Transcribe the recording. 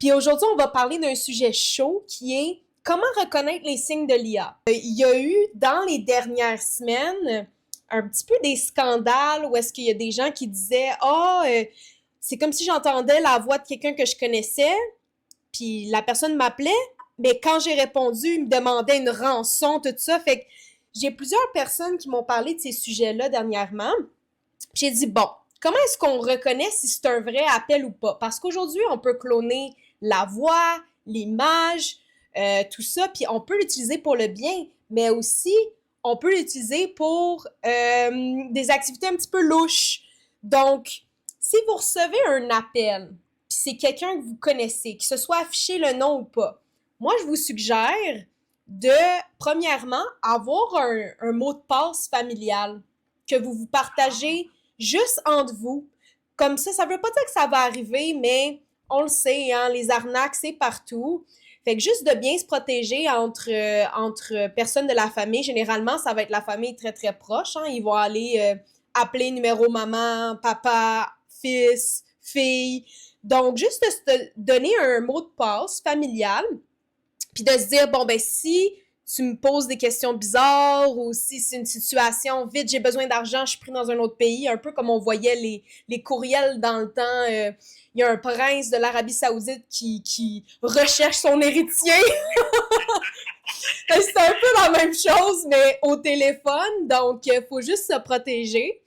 Puis aujourd'hui, on va parler d'un sujet chaud qui est comment reconnaître les signes de l'IA. Il y a eu dans les dernières semaines un petit peu des scandales où est-ce qu'il y a des gens qui disaient c'est comme si j'entendais la voix de quelqu'un que je connaissais, puis la personne m'appelait, mais quand j'ai répondu, il me demandait une rançon, tout ça. Fait que j'ai plusieurs personnes qui m'ont parlé de ces sujets-là dernièrement. J'ai dit, bon, comment est-ce qu'on reconnaît si c'est un vrai appel ou pas? Parce qu'aujourd'hui, on peut cloner la voix, l'image, tout ça, puis on peut l'utiliser pour le bien, mais aussi, on peut l'utiliser pour des activités un petit peu louches. Donc, si vous recevez un appel, puis c'est quelqu'un que vous connaissez, que ce soit affiché le nom ou pas, moi, je vous suggère de, premièrement, avoir un mot de passe familial que vous partagez juste entre vous. Comme ça veut pas dire que ça va arriver, mais on le sait, hein, les arnaques, c'est partout. Fait que juste de bien se protéger entre personnes de la famille. Généralement, ça va être la famille très, très proche. Hein. Ils vont aller appeler numéro maman, papa, fils, fille. Donc, juste de se donner un mot de passe familial, puis de se dire, bon, ben si tu me poses des questions bizarres ou si c'est une situation, vite, j'ai besoin d'argent, je suis pris dans un autre pays, un peu comme on voyait les courriels dans le temps. Il y a un prince de l'Arabie Saoudite qui recherche son héritier. C'est un peu la même chose, mais au téléphone, donc il faut juste se protéger.